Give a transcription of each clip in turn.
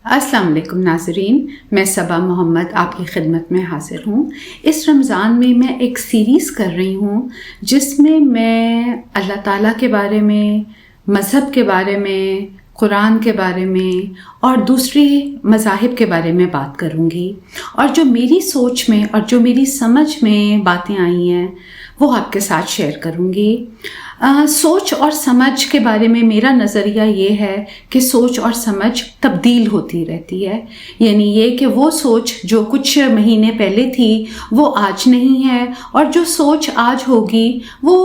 السلام علیکم ناظرین، میں صبا محمد آپ کی خدمت میں حاضر ہوں۔ اس رمضان میں ایک سیریز کر رہی ہوں جس میں اللہ تعالیٰ کے بارے میں، مذہب کے بارے میں، قرآن کے بارے میں اور دوسرے مذاہب کے بارے میں بات کروں گی، اور جو میری سوچ میں اور جو میری سمجھ میں باتیں آئی ہیں وہ آپ کے ساتھ شیئر کروں گی۔ سوچ اور سمجھ کے بارے میں میرا نظریہ یہ ہے کہ سوچ اور سمجھ تبدیل ہوتی رہتی ہے، یعنی یہ کہ وہ سوچ جو کچھ مہینے پہلے تھی وہ آج نہیں ہے، اور جو سوچ آج ہوگی وہ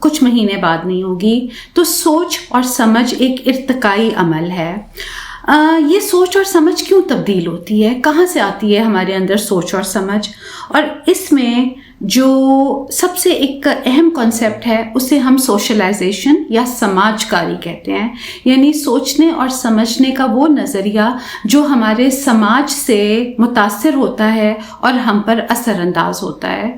کچھ مہینے بعد نہیں ہوگی۔ تو سوچ اور سمجھ ایک ارتقائی عمل ہے۔ یہ سوچ اور سمجھ کیوں تبدیل ہوتی ہے، کہاں سے آتی ہے ہمارے اندر سوچ اور سمجھ، اور اس میں جو سب سے ایک اہم کانسیپٹ ہے اسے ہم سوشلائزیشن یا سماج کاری کہتے ہیں، یعنی سوچنے اور سمجھنے کا وہ نظریہ جو ہمارے سماج سے متاثر ہوتا ہے اور ہم پر اثر انداز ہوتا ہے۔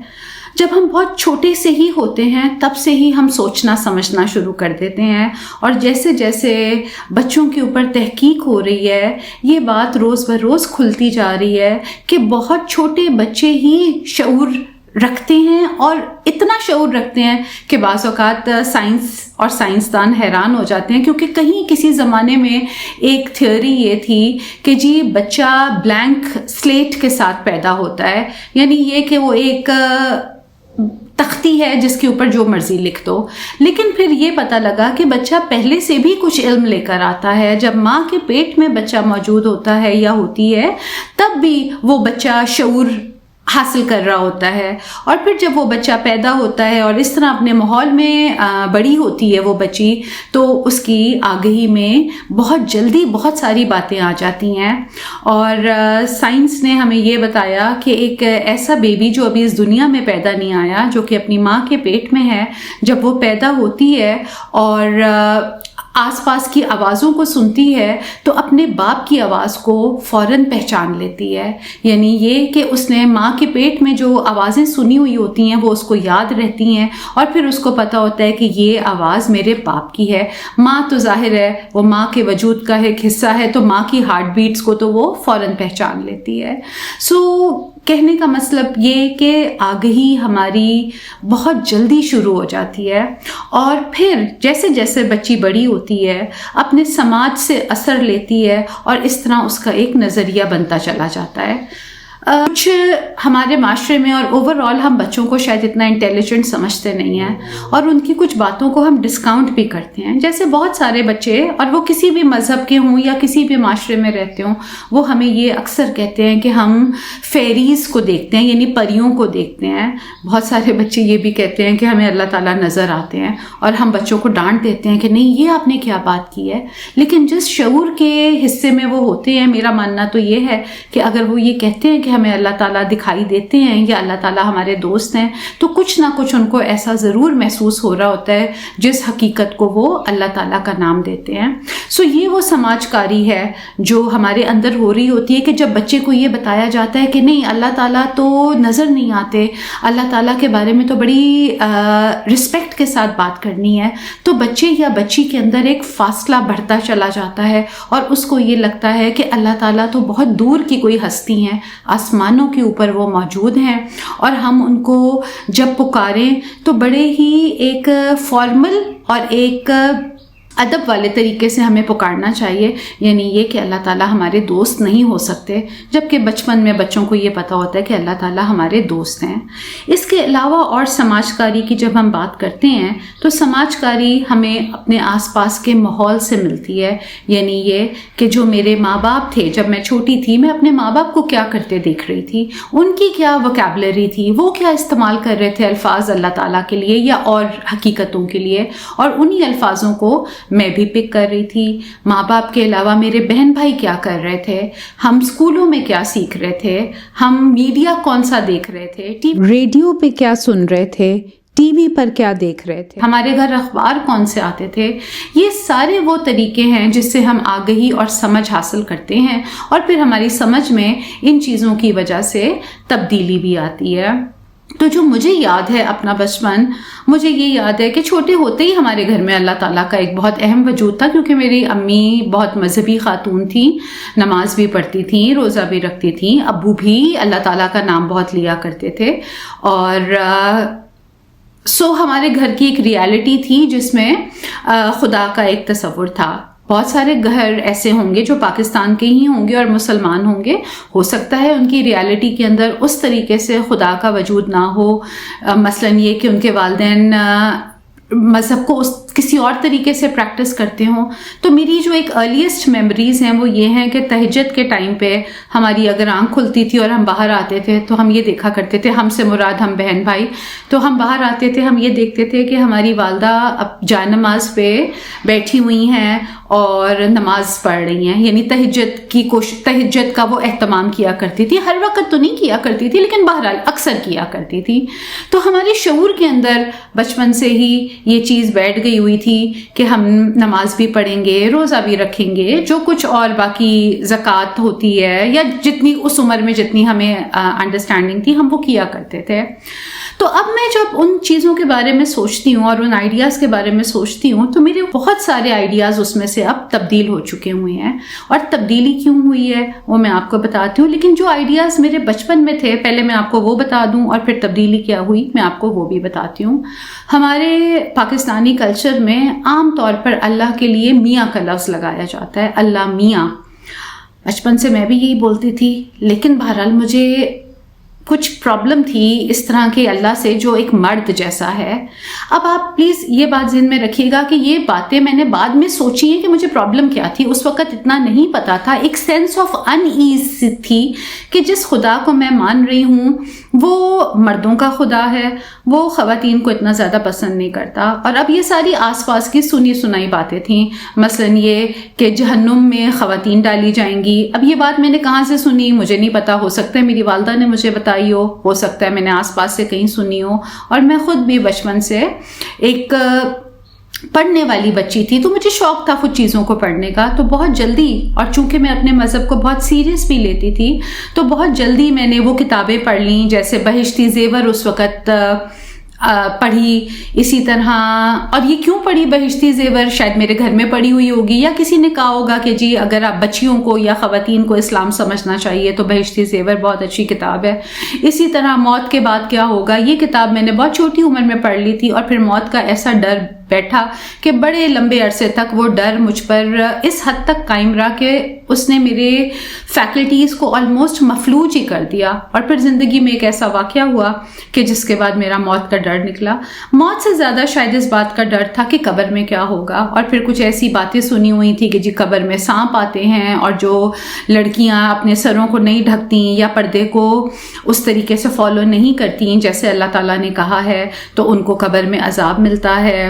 جب ہم بہت چھوٹے سے ہی ہوتے ہیں تب سے ہی ہم سوچنا سمجھنا شروع کر دیتے ہیں، اور جیسے جیسے بچوں کے اوپر تحقیق ہو رہی ہے یہ بات روز بروز کھلتی جا رہی ہے کہ بہت چھوٹے بچے ہی شعور رکھتے ہیں، اور اتنا شعور رکھتے ہیں کہ بعض اوقات سائنس اور سائنسدان حیران ہو جاتے ہیں، کیونکہ کہیں کسی زمانے میں ایک تھیوری یہ تھی کہ جی بچہ بلینک سلیٹ کے ساتھ پیدا ہوتا ہے، یعنی یہ کہ وہ ایک تختی ہے جس کے اوپر جو مرضی لکھ دو۔ لیکن پھر یہ پتہ لگا کہ بچہ پہلے سے بھی کچھ علم لے کر آتا ہے، جب ماں کے پیٹ میں بچہ موجود ہوتا ہے یا ہوتی ہے تب بھی وہ بچہ شعور حاصل کر رہا ہوتا ہے، اور پھر جب وہ بچہ پیدا ہوتا ہے اور اس طرح اپنے ماحول میں بڑی ہوتی ہے وہ بچی، تو اس کی آگہی میں بہت جلدی بہت ساری باتیں آ جاتی ہیں۔ اور سائنس نے ہمیں یہ بتایا کہ ایک ایسا بیبی جو ابھی اس دنیا میں پیدا نہیں آیا، جو کہ اپنی ماں کے پیٹ میں ہے، جب وہ پیدا ہوتی ہے اور آس پاس کی آوازوں کو سنتی ہے تو اپنے باپ کی آواز کو فوراً پہچان لیتی ہے، یعنی یہ کہ اس نے ماں کے پیٹ میں جو آوازیں سنی ہوئی ہوتی ہیں وہ اس کو یاد رہتی ہیں، اور پھر اس کو پتہ ہوتا ہے کہ یہ آواز میرے باپ کی ہے۔ ماں تو ظاہر ہے وہ ماں کے وجود کا ایک حصہ ہے، تو ماں کی ہارٹ بیٹس کو تو وہ فوراً پہچان لیتی ہے۔ کہنے کا مطلب یہ کہ آگہی ہماری بہت جلدی شروع ہو جاتی ہے، اور پھر جیسے جیسے بچی بڑی ہوتی ہے اپنے سماج سے اثر لیتی ہے، اور اس طرح اس کا ایک نظریہ بنتا چلا جاتا ہے۔ کچھ ہمارے معاشرے میں اور اوور آل ہم بچوں کو شاید اتنا انٹیلیجنٹ سمجھتے نہیں ہیں، اور ان کی کچھ باتوں کو ہم ڈسکاؤنٹ بھی کرتے ہیں۔ جیسے بہت سارے بچے، اور وہ کسی بھی مذہب کے ہوں یا کسی بھی معاشرے میں رہتے ہوں، وہ ہمیں یہ اکثر کہتے ہیں کہ ہم فیریز کو دیکھتے ہیں، یعنی پریوں کو دیکھتے ہیں۔ بہت سارے بچے یہ بھی کہتے ہیں کہ ہمیں اللہ تعالیٰ نظر آتے ہیں، اور ہم بچوں کو ڈانٹ دیتے ہیں کہ نہیں یہ آپ نے کیا بات کی ہے۔ لیکن جس شعور کے حصے میں وہ ہوتے ہیں، میرا ماننا تو یہ ہے کہ اگر وہ یہ کہتے ہیں کہ ہمیں اللہ تعالیٰ دکھائی دیتے ہیں یا اللہ تعالیٰ ہمارے دوست ہیں، تو کچھ نہ کچھ ان کو ایسا ضرور محسوس ہو رہا ہوتا ہے جس حقیقت کو وہ اللہ تعالیٰ کا نام دیتے ہیں۔ یہ وہ سماج کاری ہے جو ہمارے اندر ہو رہی ہوتی ہے کہ جب بچے کو یہ بتایا جاتا ہے کہ نہیں اللہ تعالیٰ تو نظر نہیں آتے، اللہ تعالیٰ کے بارے میں تو بڑی رسپیکٹ کے ساتھ بات کرنی ہے، تو بچے یا بچی کے اندر ایک فاصلہ بڑھتا چلا جاتا ہے، اور اس کو یہ لگتا ہے کہ اللہ تعالیٰ تو بہت دور کی کوئی ہستی ہیں، آسمانوں کے اوپر وہ موجود ہیں، اور ہم ان کو جب پکاریں تو بڑے ہی ایک فارمل اور ایک ادب والے طریقے سے ہمیں پکارنا چاہیے، یعنی یہ کہ اللہ تعالیٰ ہمارے دوست نہیں ہو سکتے، جبکہ بچپن میں بچوں کو یہ پتہ ہوتا ہے کہ اللہ تعالیٰ ہمارے دوست ہیں۔ اس کے علاوہ اور سماج کاری کی جب ہم بات کرتے ہیں تو سماج کاری ہمیں اپنے آس پاس کے ماحول سے ملتی ہے، یعنی یہ کہ جو میرے ماں باپ تھے جب میں چھوٹی تھی، میں اپنے ماں باپ کو کیا کرتے دیکھ رہی تھی، ان کی کیا ووکیبلری تھی، وہ کیا استعمال کر رہے تھے الفاظ اللہ تعالیٰ کے لیے یا اور حقیقتوں کے لیے، اور انہی الفاظوں کو میں بھی پک کر رہی تھی۔ ماں باپ کے علاوہ میرے بہن بھائی کیا کر رہے تھے، ہم اسکولوں میں کیا سیکھ رہے تھے، ہم میڈیا کون سا دیکھ رہے تھے، ریڈیو پہ کیا سن رہے تھے، ٹی وی پر کیا دیکھ رہے تھے، ہمارے گھر اخبار کون سے آتے تھے۔ یہ سارے وہ طریقے ہیں جس سے ہم آگہی اور سمجھ حاصل کرتے ہیں، اور پھر ہماری سمجھ میں ان چیزوں کی وجہ سے تبدیلی بھی آتی ہے۔ تو جو مجھے یاد ہے اپنا بچپن، مجھے یہ یاد ہے کہ چھوٹے ہوتے ہی ہمارے گھر میں اللہ تعالیٰ کا ایک بہت اہم وجود تھا، کیونکہ میری امی بہت مذہبی خاتون تھیں، نماز بھی پڑھتی تھیں، روزہ بھی رکھتی تھیں، ابو بھی اللہ تعالیٰ کا نام بہت لیا کرتے تھے، اور ہمارے گھر کی ایک ریالٹی تھی جس میں خدا کا ایک تصور تھا۔ بہت سارے گھر ایسے ہوں گے جو پاکستان کے ہی ہوں گے اور مسلمان ہوں گے، ہو سکتا ہے ان کی ریالٹی کے اندر اس طریقے سے خدا کا وجود نہ ہو، مثلاً یہ کہ ان کے والدین مذہب کو کسی اور طریقے سے پریکٹس کرتے ہوں۔ تو میری جو ایک ارلیسٹ میموریز ہیں وہ یہ ہیں کہ تہجد کے ٹائم پہ ہماری اگر آنکھ کھلتی تھی اور ہم باہر آتے تھے تو ہم یہ دیکھا کرتے تھے، ہم سے مراد ہم بہن بھائی، تو ہم باہر آتے تھے، ہم یہ دیکھتے تھے کہ ہماری والدہ اب جائے نماز پہ بیٹھی ہوئی ہیں اور نماز پڑھ رہی ہیں، یعنی تہجد کا وہ اہتمام کیا کرتی تھی۔ ہر وقت تو نہیں کیا کرتی تھی لیکن بہرحال اکثر کیا کرتی تھی۔ تو ہمارے شعور کے اندر بچپن سے ہی یہ چیز بیٹھ گئی ہوئی تھی کہ ہم نماز بھی پڑھیں گے، روزہ بھی رکھیں گے، جو کچھ اور باقی زکوٰۃ ہوتی ہے یا جتنی اس عمر میں جتنی ہمیں انڈرسٹینڈنگ تھی ہم وہ کیا کرتے تھے۔ تو اب میں جب ان چیزوں کے بارے میں سوچتی ہوں اور ان آئیڈیاز کے بارے میں سوچتی ہوں تو میرے بہت سارے آئیڈیاز اس میں سے اب تبدیل ہو چکے ہوئے ہیں، اور تبدیلی کیوں ہوئی ہے وہ میں آپ کو بتاتی ہوں، لیکن جو آئیڈیاز میرے بچپن میں تھے پہلے میں آپ کو وہ بتا دوں، اور پھر تبدیلی کیا ہوئی میں آپ کو وہ بھی بتاتی ہوں۔ ہمارے پاکستانی کلچر میں عام طور پر اللہ کے لیے میاں کا لفظ لگایا جاتا ہے، اللہ میاں۔ بچپن سے میں بھی یہی بولتی تھی، لیکن بہرحال مجھے کچھ پرابلم تھی اس طرح کے اللہ سے جو ایک مرد جیسا ہے۔ اب آپ پلیز یہ بات ذہن میں رکھیے گا کہ یہ باتیں میں نے بعد میں سوچی ہیں کہ مجھے پرابلم کیا تھی، اس وقت اتنا نہیں پتا تھا۔ ایک سینس آف ان ایز تھی کہ جس خدا کو میں مان رہی ہوں وہ مردوں کا خدا ہے، وہ خواتین کو اتنا زیادہ پسند نہیں کرتا۔ اور اب یہ ساری آس پاس کی سنی سنائی باتیں تھیں، مثلاً یہ کہ جہنم میں خواتین ڈالی جائیں گی۔ اب یہ بات میں نے کہاں سے سنی مجھے نہیں پتا، ہو سکتا ہے میری والدہ نے مجھے بتائی ہو سکتا ہے میں نے آس پاس سے کہیں سنی ہو، اور میں خود بھی بچپن سے ایک پڑھنے والی بچی تھی تو مجھے شوق تھا کچھ چیزوں کو پڑھنے کا، تو بہت جلدی، اور چونکہ میں اپنے مذہب کو بہت سیریس بھی لیتی تھی تو بہت جلدی میں نے وہ کتابیں پڑھ لیں، جیسے بہشتی زیور اس وقت پڑھی، اسی طرح، اور یہ کیوں پڑھی بہشتی زیور، شاید میرے گھر میں پڑھی ہوئی ہوگی یا کسی نے کہا ہوگا کہ جی اگر آپ بچیوں کو یا خواتین کو اسلام سمجھنا چاہیے تو بہشتی زیور بہت اچھی کتاب ہے۔ اسی طرح موت کے بعد کیا ہوگا، یہ کتاب میں نے بہت چھوٹی عمر میں پڑھ لی تھی، اور پھر موت کا ایسا ڈر بیٹھا کہ بڑے لمبے عرصے تک وہ ڈر مجھ پر اس حد تک قائم رہا کہ اس نے میرے فیکلٹیز کو آلموسٹ مفلوج ہی کر دیا۔ اور پھر زندگی میں ایک ایسا واقعہ ہوا کہ جس کے بعد میرا موت کا ڈر نکلا۔ موت سے زیادہ شاید اس بات کا ڈر تھا کہ قبر میں کیا ہوگا، اور پھر کچھ ایسی باتیں سنی ہوئی تھی کہ جی قبر میں سانپ آتے ہیں، اور جو لڑکیاں اپنے سروں کو نہیں ڈھکتی یا پردے کو اس طریقے سے فالو نہیں کرتی جیسے اللہ تعالیٰ نے کہا ہے تو ان کو قبر میں عذاب ملتا ہے۔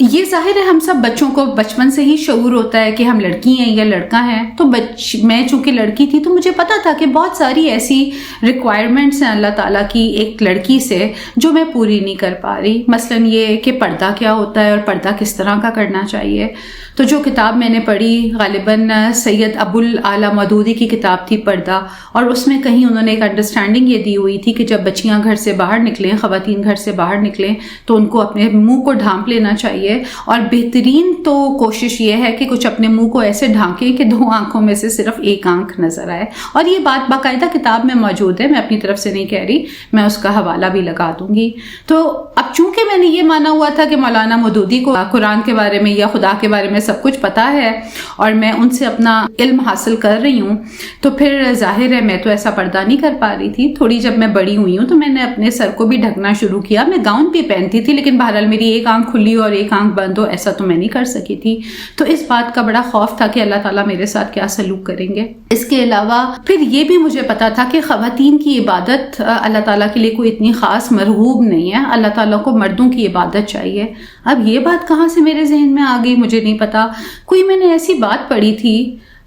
یہ ظاہر ہے ہم سب بچوں کو بچپن سے ہی شعور ہوتا ہے کہ ہم لڑکی ہیں یا لڑکا ہیں، تو میں چونکہ لڑکی تھی تو مجھے پتا تھا کہ بہت ساری ایسی ریکوائرمنٹس ہیں اللہ تعالیٰ کی ایک لڑکی سے جو میں پوری نہیں کر پا رہی، مثلاً یہ کہ پردہ کیا ہوتا ہے اور پردہ کس طرح کا کرنا چاہیے۔ تو جو کتاب میں نے پڑھی غالباً سید ابو الاعلیٰ مودودی کی کتاب تھی پردہ، اور اس میں کہیں انہوں نے ایک انڈرسٹینڈنگ یہ دی ہوئی تھی کہ جب بچیاں گھر سے باہر نکلیں، خواتین گھر سے باہر نکلیں تو ان کو اپنے منہ کو ڈھانپ لینا چاہیے، اور بہترین تو کوشش یہ ہے کہ کچھ اپنے منہ کو ایسے ڈھانکیں کہ 2 آنکھوں میں سے صرف ایک آنکھ نظر آئے۔ اور یہ بات باقاعدہ کتاب میں موجود ہے، میں اپنی طرف سے نہیں کہہ رہی، میں اس کا حوالہ بھی لگا دوں گی۔ تو اب چونکہ میں نے یہ مانا ہوا تھا کہ مولانا مودودی کو قرآن کے بارے میں یا خدا کے بارے میں سب کچھ پتا ہے اور میں ان سے اپنا علم حاصل کر رہی ہوں، تو پھر ظاہر ہے میں تو ایسا پردہ نہیں کر پا رہی تھی۔ تھوڑی جب میں بڑی ہوئی ہوں تو میں نے اپنے سر کو بھی ڈھکنا شروع کیا، میں گاؤن بھی پہنتی تھی لیکن بہرحال میری ایک آنکھ کھلی اور ایک آنکھ بند ہو ایسا تو میں نہیں کر سکی تھی۔ تو اس بات کا بڑا خوف تھا کہ اللہ تعالیٰ میرے ساتھ کیا سلوک کریں گے۔ اس کے علاوہ پھر یہ بھی مجھے پتا تھا کہ خواتین کی عبادت اللہ تعالیٰ کے لیے کوئی اتنی خاص مرغوب نہیں ہے، اللہ تعالیٰ کو مردوں کی عبادت چاہیے۔ اب یہ بات کہاں سے میرے ذہن میں آ گئی مجھے نہیں پتا، کوئی میں نے ایسی بات پڑھی تھی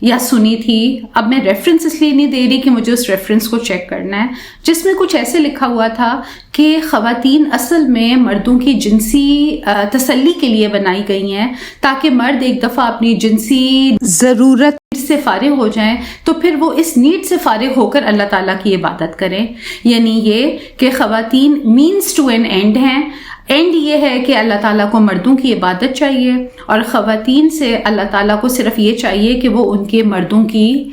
یا سنی تھی. اب میں ریفرنس اس لیے نہیں دے رہی کہ مجھے اس ریفرنس کو چیک کرنا ہے, جس میں کچھ ایسے لکھا ہوا تھا کہ خواتین اصل میں مردوں کی جنسی تسلی کے لیے بنائی گئی ہیں, تاکہ مرد ایک دفعہ اپنی جنسی ضرورت سے فارغ ہو جائیں تو پھر وہ اس نیڈ سے فارغ ہو کر اللہ تعالیٰ کی عبادت کریں. یعنی یہ کہ خواتین مینس ٹو این اینڈ ہیں. اینڈ یہ ہے کہ اللہ تعالیٰ کو مردوں کی عبادت چاہیے, اور خواتین سے اللہ تعالیٰ کو صرف یہ چاہیے کہ وہ ان کے مردوں کی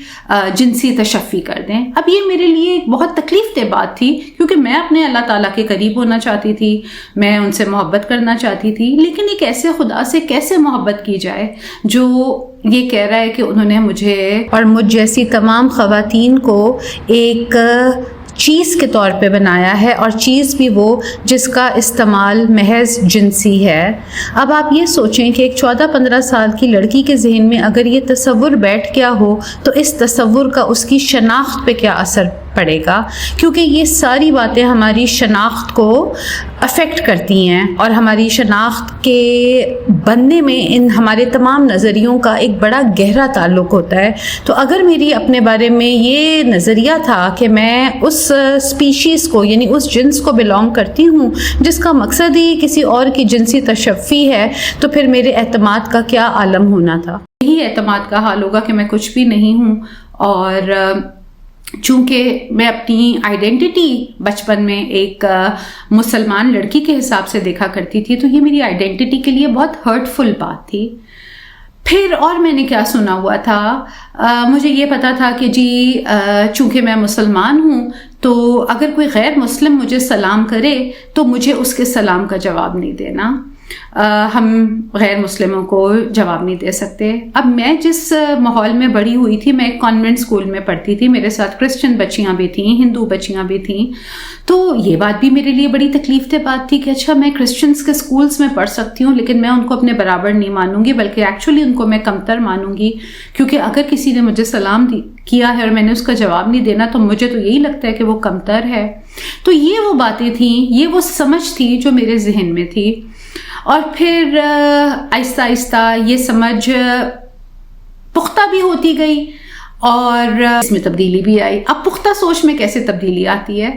جنسی تشفی کر دیں. اب یہ میرے لیے ایک بہت تکلیف دہ بات تھی, کیونکہ میں اپنے اللہ تعالیٰ کے قریب ہونا چاہتی تھی, میں ان سے محبت کرنا چاہتی تھی, لیکن ایک ایسے خدا سے کیسے محبت کی جائے جو یہ کہہ رہا ہے کہ انہوں نے مجھے اور مجھ جیسی تمام خواتین کو ایک چیز کے طور پہ بنایا ہے, اور چیز بھی وہ جس کا استعمال محض جنسی ہے. اب آپ یہ سوچیں کہ ایک 14-15 سال کی لڑکی کے ذہن میں اگر یہ تصور بیٹھ گیا ہو تو اس تصور کا اس کی شناخت پہ کیا اثر پڑے گا, کیونکہ یہ ساری باتیں ہماری شناخت کو افیکٹ کرتی ہیں, اور ہماری شناخت کے بننے میں ان ہمارے تمام نظریوں کا ایک بڑا گہرا تعلق ہوتا ہے. تو اگر میری اپنے بارے میں یہ نظریہ تھا کہ میں اس اسپیشیز کو یعنی اس جنس کو بلانگ کرتی ہوں جس کا مقصد ہی کسی اور کی جنسی تشفی ہے, تو پھر میرے اعتماد کا کیا عالم ہونا تھا. یہی اعتماد کا حال ہوگا کہ میں کچھ بھی نہیں ہوں. اور چونکہ میں اپنی آئیڈینٹی بچپن میں ایک مسلمان لڑکی کے حساب سے دیکھا کرتی تھی, تو یہ میری آئیڈینٹی کے لیے بہت ہرٹفل بات تھی. پھر اور میں نے کیا سنا ہوا تھا, مجھے یہ پتا تھا کہ جی چونکہ میں مسلمان ہوں تو اگر کوئی غیر مسلم مجھے سلام کرے تو مجھے اس کے سلام کا جواب نہیں دینا, ہم غیر مسلموں کو جواب نہیں دے سکتے. اب میں جس ماحول میں بڑی ہوئی تھی, میں ایک کانوینٹ اسکول میں پڑھتی تھی, میرے ساتھ کرسچن بچیاں بھی تھیں, ہندو بچیاں بھی تھیں, تو یہ بات بھی میرے لیے بڑی تکلیف دہ بات تھی کہ اچھا میں کرسچنس کے اسکولس میں پڑھ سکتی ہوں لیکن میں ان کو اپنے برابر نہیں مانوں گی, بلکہ ایکچولی ان کو میں کمتر مانوں گی, کیونکہ اگر کسی نے مجھے سلام کیا ہے اور میں نے اس کا جواب نہیں دینا تو مجھے تو یہی لگتا ہے کہ وہ کمتر ہے. تو یہ وہ باتیں تھیں, یہ وہ سمجھ تھی جو میرے ذہن میں تھی. اور پھر آہستہ آہستہ یہ سمجھ پختہ بھی ہوتی گئی اور اس میں تبدیلی بھی آئی. اب پختہ سوچ میں کیسے تبدیلی آتی ہے,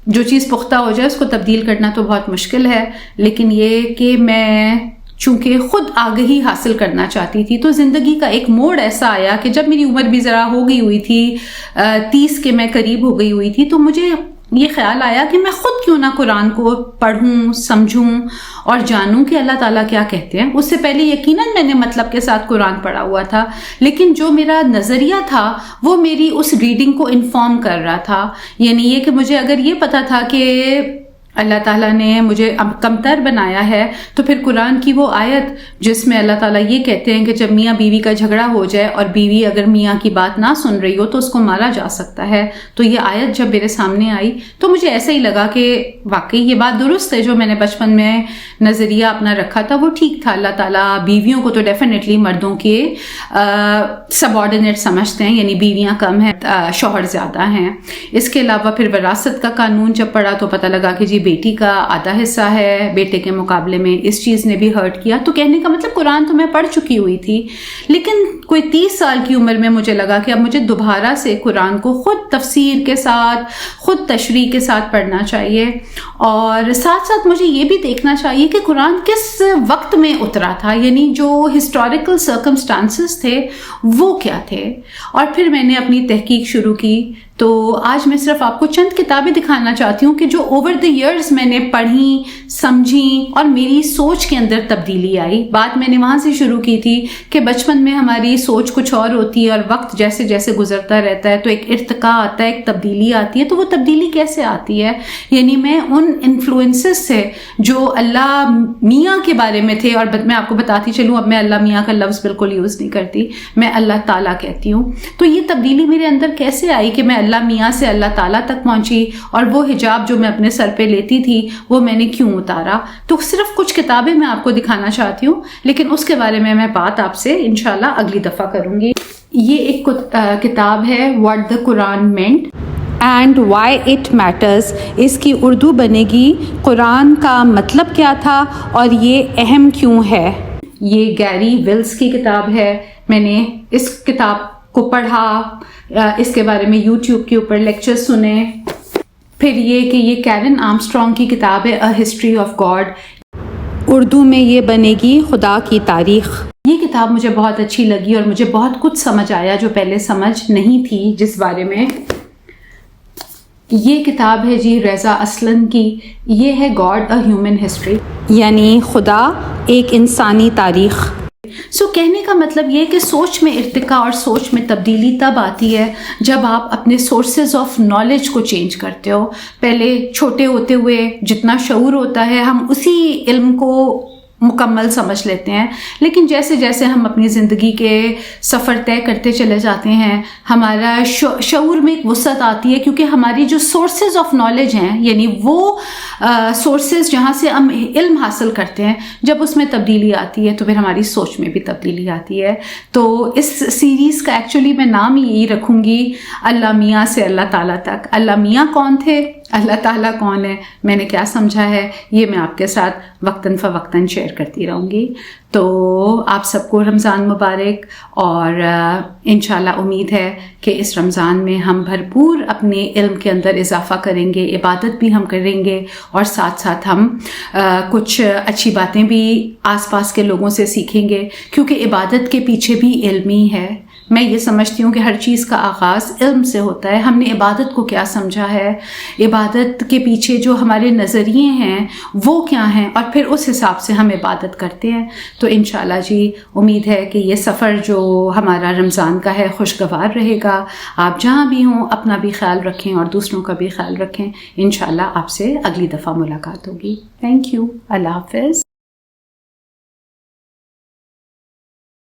جو چیز پختہ ہو جائے اس کو تبدیل کرنا تو بہت مشکل ہے, لیکن یہ کہ میں چونکہ خود آگہی حاصل کرنا چاہتی تھی تو زندگی کا ایک موڑ ایسا آیا کہ جب میری عمر بھی ذرا ہو گئی ہوئی تھی, 30 کے میں قریب ہو گئی ہوئی تھی, تو مجھے یہ خیال آیا کہ میں خود کیوں نہ قرآن کو پڑھوں, سمجھوں اور جانوں کہ اللہ تعالیٰ کیا کہتے ہیں. اس سے پہلے یقیناً میں نے مطلب کے ساتھ قرآن پڑھا ہوا تھا, لیکن جو میرا نظریہ تھا وہ میری اس ریڈنگ کو انفارم کر رہا تھا. یعنی یہ کہ مجھے اگر یہ پتا تھا کہ اللہ تعالیٰ نے مجھے کمتر بنایا ہے, تو پھر قرآن کی وہ آیت جس میں اللہ تعالیٰ یہ کہتے ہیں کہ جب میاں بیوی کا جھگڑا ہو جائے اور بیوی اگر میاں کی بات نہ سن رہی ہو تو اس کو مارا جا سکتا ہے, تو یہ آیت جب میرے سامنے آئی تو مجھے ایسا ہی لگا کہ واقعی یہ بات درست ہے, جو میں نے بچپن میں نظریہ اپنا رکھا تھا وہ ٹھیک تھا. اللہ تعالیٰ بیویوں کو تو ڈیفینیٹلی مردوں کے سب آرڈینیٹ سمجھتے ہیں, یعنی بیویاں کم ہیں, شوہر زیادہ ہیں. اس کے علاوہ پھر وراثت کا قانون جب پڑھا تو پتہ لگا کہ جی بیٹی کا آدھا حصہ ہے بیٹے کے مقابلے میں, اس چیز نے بھی ہرٹ کیا. تو کہنے کا مطلب قرآن تو میں پڑھ چکی ہوئی تھی, لیکن کوئی 30 سال کی عمر میں مجھے لگا کہ اب مجھے دوبارہ سے قرآن کو خود تفسیر کے ساتھ, خود تشریح کے ساتھ پڑھنا چاہیے, اور ساتھ ساتھ مجھے یہ بھی دیکھنا چاہیے کہ قرآن کس وقت میں اترا تھا, یعنی جو ہسٹوریکل سرکمسٹانسز تھے وہ کیا تھے. اور پھر میں نے اپنی تحقیق شروع کی. تو آج میں صرف آپ کو چند کتابیں دکھانا چاہتی ہوں کہ جو اوور دی ایئرز میں نے پڑھیں, سمجھیں اور میری سوچ کے اندر تبدیلی آئی. بات میں نے وہاں سے شروع کی تھی کہ بچپن میں ہماری سوچ کچھ اور ہوتی ہے اور وقت جیسے جیسے گزرتا رہتا ہے تو ایک ارتقاء آتا ہے, ایک تبدیلی آتی ہے. تو وہ تبدیلی کیسے آتی ہے, یعنی میں ان انفلوئنسز سے جو اللہ میاں کے بارے میں تھے, اور میں آپ کو بتاتی چلوں اب میں اللہ میاں کا لفظ بالکل یوز نہیں کرتی, میں اللہ تعالیٰ کہتی ہوں. تو یہ تبدیلی میرے اندر کیسے آئی کہ میں اللہ میاں سے اللہ تعالیٰ تک پہنچی, اور وہ حجاب جو میں اپنے سر پہ لیتی تھی وہ میں نے کیوں اتارا. تو صرف کچھ کتابیں میں آپ کو دکھانا چاہتی ہوں, لیکن اس کے بارے میں بات آپ سے انشاءاللہ اگلی دفعہ کروں گی. یہ ایک کتاب ہے what the Quran meant and why it matters. اس کی اردو بنے گی قرآن کا مطلب کیا تھا اور یہ اہم کیوں ہے. یہ گیری ولز کی کتاب ہے. میں نے اس کتاب کو پڑھا, اس کے بارے میں یوٹیوب کے اوپر لیکچر سنے. پھر یہ کہ یہ کیرن آرمسٹرانگ کی کتاب ہے اے ہسٹری آف گاڈ, اردو میں یہ بنے گی خدا کی تاریخ. یہ کتاب مجھے بہت اچھی لگی اور مجھے بہت کچھ سمجھ آیا جو پہلے سمجھ نہیں تھی جس بارے میں. یہ کتاب ہے جی رضا اسلم کی, یہ ہے گاڈ اے ہیومن ہسٹری, یعنی خدا ایک انسانی تاریخ. کہنے کا مطلب یہ کہ سوچ میں ارتقاء اور سوچ میں تبدیلی تب آتی ہے جب آپ اپنے سورسز آف نالج کو چینج کرتے ہو. پہلے چھوٹے ہوتے ہوئے جتنا شعور ہوتا ہے ہم اسی علم کو مکمل سمجھ لیتے ہیں, لیکن جیسے جیسے ہم اپنی زندگی کے سفر طے کرتے چلے جاتے ہیں ہمارا شعور میں ایک وسعت آتی ہے, کیونکہ ہماری جو سورسز آف نالج ہیں یعنی وہ سورسز جہاں سے ہم علم حاصل کرتے ہیں, جب اس میں تبدیلی آتی ہے تو پھر ہماری سوچ میں بھی تبدیلی آتی ہے. تو اس سیریز کا ایکچولی میں نام یہی رکھوں گی, اللہ میاں سے اللہ تعالیٰ تک. اللہ میاں کون تھے, اللہ تعالیٰ کون ہے, میں نے کیا سمجھا ہے, یہ میں آپ کے ساتھ وقتاً فوقتاً شیئر کرتی رہوں گی. تو آپ سب کو رمضان مبارک, اور انشاءاللہ امید ہے کہ اس رمضان میں ہم بھرپور اپنے علم کے اندر اضافہ کریں گے, عبادت بھی ہم کریں گے, اور ساتھ ساتھ ہم کچھ اچھی باتیں بھی آس پاس کے لوگوں سے سیکھیں گے, کیونکہ عبادت کے پیچھے بھی علم ہی ہے. میں یہ سمجھتی ہوں کہ ہر چیز کا آغاز علم سے ہوتا ہے. ہم نے عبادت کو کیا سمجھا ہے, عبادت کے پیچھے جو ہمارے نظریے ہیں وہ کیا ہیں, اور پھر اس حساب سے ہم عبادت کرتے ہیں. تو انشاءاللہ جی امید ہے کہ یہ سفر جو ہمارا رمضان کا ہے خوشگوار رہے گا. آپ جہاں بھی ہوں اپنا بھی خیال رکھیں اور دوسروں کا بھی خیال رکھیں. انشاءاللہ آپ سے اگلی دفعہ ملاقات ہوگی. Thank you. اللہ حافظ.